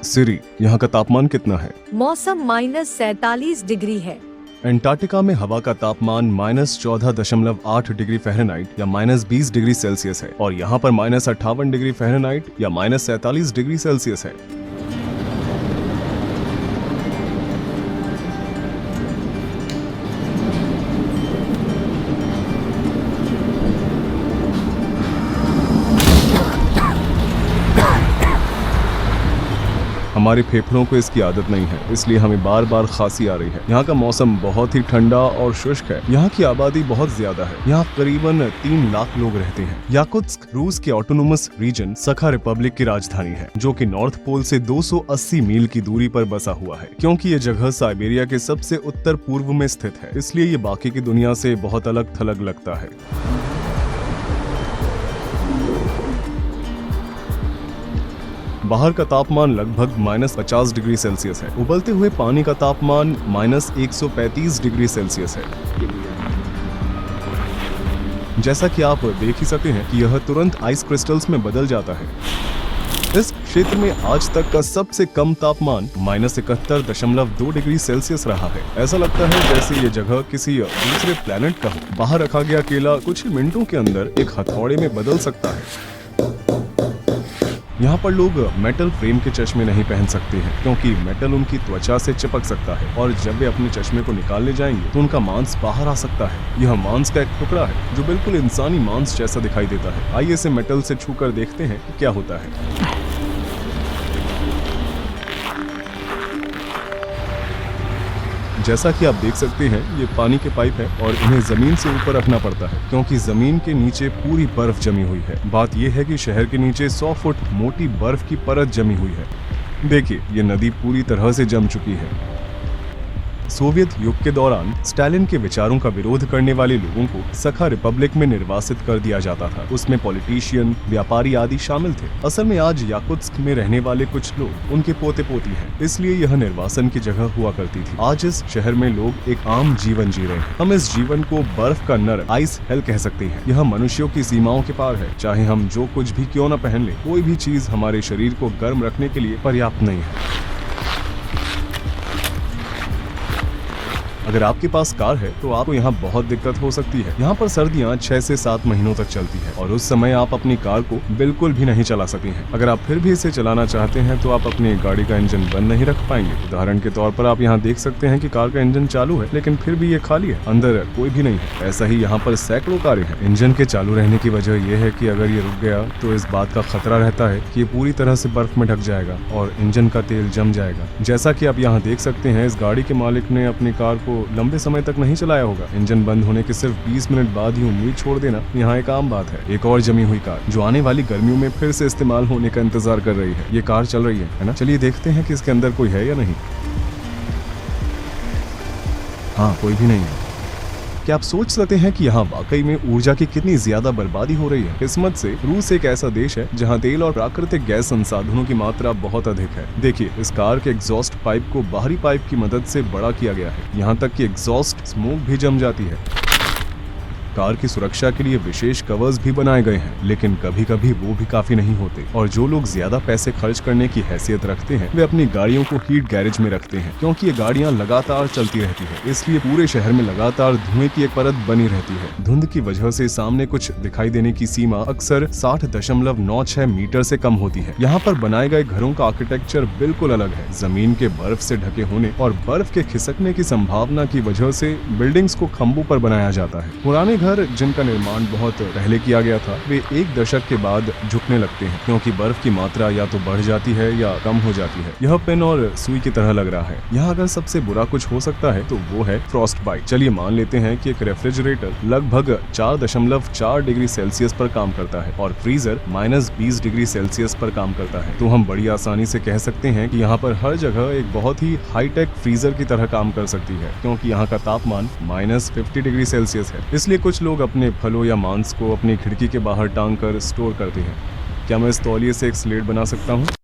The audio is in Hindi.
सिरी, यहाँ का तापमान कितना है? मौसम -47 डिग्री है। अंटार्कटिका में हवा का तापमान -14.8 डिग्री फ़ारेनहाइट या -20 डिग्री सेल्सियस है और यहाँ पर -58 डिग्री फ़ारेनहाइट या -47 डिग्री सेल्सियस है। हमारे फेफड़ों को इसकी आदत नहीं है, इसलिए हमें बार बार खांसी आ रही है। यहाँ का मौसम बहुत ही ठंडा और शुष्क है। यहाँ की आबादी बहुत ज्यादा है। यहाँ करीबन 3 लाख लोग रहते हैं। याकुत्स्क रूस के ऑटोनोमस रीजन सखा रिपब्लिक की राजधानी है, जो कि नॉर्थ पोल से 280 मील की दूरी पर बसा हुआ है। क्योंकि ये जगह साइबेरिया के सबसे उत्तर पूर्व में स्थित है, इसलिए ये बाकी की दुनिया से बहुत अलग थलग लगता है। बाहर का तापमान लगभग -50 डिग्री सेल्सियस है। उबलते हुए पानी का तापमान -135 डिग्री सेल्सियस है। जैसा कि आप देख ही सकते हैं कि यह तुरंत आइस क्रिस्टल्स में बदल जाता है। इस क्षेत्र में आज तक का सबसे कम तापमान -71.2 डिग्री सेल्सियस रहा है। ऐसा लगता है जैसे ये जगह किसी दूसरे प्लेनेट का हो। बाहर रखा गया केला कुछ ही मिनटों के अंदर एक हथौड़े में बदल सकता है। यहाँ पर लोग मेटल फ्रेम के चश्मे नहीं पहन सकते हैं, क्योंकि मेटल उनकी त्वचा से चिपक सकता है और जब वे अपने चश्मे को निकालने जाएंगे तो उनका मांस बाहर आ सकता है। यह मांस का एक टुकड़ा है जो बिल्कुल इंसानी मांस जैसा दिखाई देता है। आइए इसे मेटल से छूकर देखते हैं कि क्या होता है। जैसा कि आप देख सकते हैं, ये पानी के पाइप है और इन्हें जमीन से ऊपर रखना पड़ता है, क्योंकि जमीन के नीचे पूरी बर्फ जमी हुई है। बात यह है कि शहर के नीचे 100 फुट मोटी बर्फ की परत जमी हुई है। देखिए, ये नदी पूरी तरह से जम चुकी है। सोवियत युग के दौरान स्टालिन के विचारों का विरोध करने वाले लोगों को सखा रिपब्लिक में निर्वासित कर दिया जाता था। उसमें पॉलिटिशियन, व्यापारी आदि शामिल थे। असल में आज याकुत्स्क में रहने वाले कुछ लोग उनके पोते पोती हैं, इसलिए यह निर्वासन की जगह हुआ करती थी। आज इस शहर में लोग एक आम जीवन जी रहे हैं। हम इस जीवन को बर्फ का नर, आइस हेल कह सकते हैं। यह मनुष्यों की सीमाओं के पार है। चाहे हम जो कुछ भी क्यों न पहन ले, कोई भी चीज हमारे शरीर को गर्म रखने के लिए पर्याप्त नहीं है। अगर आपके पास कार है तो आपको यहाँ बहुत दिक्कत हो सकती है। यहाँ पर सर्दियाँ 6 से 7 महीनों तक चलती है और उस समय आप अपनी कार को बिल्कुल भी नहीं चला सकते हैं। अगर आप फिर भी इसे चलाना चाहते हैं तो आप अपनी गाड़ी का इंजन बंद नहीं रख पाएंगे। उदाहरण के तौर पर आप यहाँ देख सकते हैं कि कार का इंजन चालू है, लेकिन फिर भी ये खाली है, अंदर कोई भी नहीं है। ऐसा ही यहाँ पर सैकड़ों कारें हैं। इंजन के चालू रहने की वजह यह है कि अगर ये रुक गया तो इस बात का खतरा रहता है कि ये पूरी तरह से बर्फ में ढक जाएगा और इंजन का तेल जम जाएगा। जैसा कि आप यहाँ देख सकते हैं, इस गाड़ी के मालिक ने अपनी कार को लंबे समय तक नहीं चलाया होगा। इंजन बंद होने के सिर्फ 20 मिनट बाद ही उम्मीद छोड़ देना यहाँ एक आम बात है। एक और जमी हुई कार जो आने वाली गर्मियों में फिर से इस्तेमाल होने का इंतजार कर रही है। ये कार चल रही है ना? चलिए देखते हैं कि इसके अंदर कोई है या नहीं। हाँ, कोई भी नहीं है। क्या आप सोच सकते हैं कि यहाँ वाकई में ऊर्जा की कितनी ज्यादा बर्बादी हो रही है? किस्मत से रूस एक ऐसा देश है जहाँ तेल और प्राकृतिक गैस संसाधनों की मात्रा बहुत अधिक है। देखिए, इस कार के एग्जॉस्ट पाइप को बाहरी पाइप की मदद से बड़ा किया गया है, यहाँ तक कि एग्जॉस्ट स्मोक भी जम जाती है। कार की सुरक्षा के लिए विशेष कवर्स भी बनाए गए हैं, लेकिन कभी कभी वो भी काफी नहीं होते और जो लोग ज्यादा पैसे खर्च करने की हैसियत रखते हैं वे अपनी गाड़ियों को हीट गैरेज में रखते हैं, क्योंकि ये गाड़ियां लगातार चलती रहती है। इसलिए पूरे शहर में लगातार धुएं की एक परत बनी रहती है। धुंध की वजह से सामने कुछ दिखाई देने की सीमा अक्सर 60.96 मीटर से कम होती है। यहाँ पर बनाए गए घरों का आर्किटेक्चर बिल्कुल अलग है। जमीन के बर्फ से ढके होने और बर्फ के खिसकने की संभावना की वजह से बिल्डिंग्स को खंभों पर बनाया जाता है। पुराने घर जिनका निर्माण बहुत पहले किया गया था, वे एक दशक के बाद झुकने लगते हैं, क्योंकि बर्फ की मात्रा या तो बढ़ जाती है या कम हो जाती है। यह पेन और सुई की तरह लग रहा है। यहाँ अगर सबसे बुरा कुछ हो सकता है तो वो है फ्रॉस्ट बाइट। चलिए मान लेते हैं कि एक रेफ्रिजरेटर लगभग 4.4 डिग्री सेल्सियस पर काम करता है और फ्रीजर -20 डिग्री सेल्सियस पर काम करता है, तो हम बड़ी आसानी से कह सकते हैं कि यहाँ पर हर जगह एक बहुत ही हाईटेक फ्रीजर की तरह काम कर सकती है, क्योंकि यहाँ का तापमान -50 डिग्री सेल्सियस है। इसलिए कुछ लोग अपने फलों या मांस को अपनी खिड़की के बाहर टांग कर स्टोर करते हैं। क्या मैं इस तौलिए से एक स्लेट बना सकता हूँ?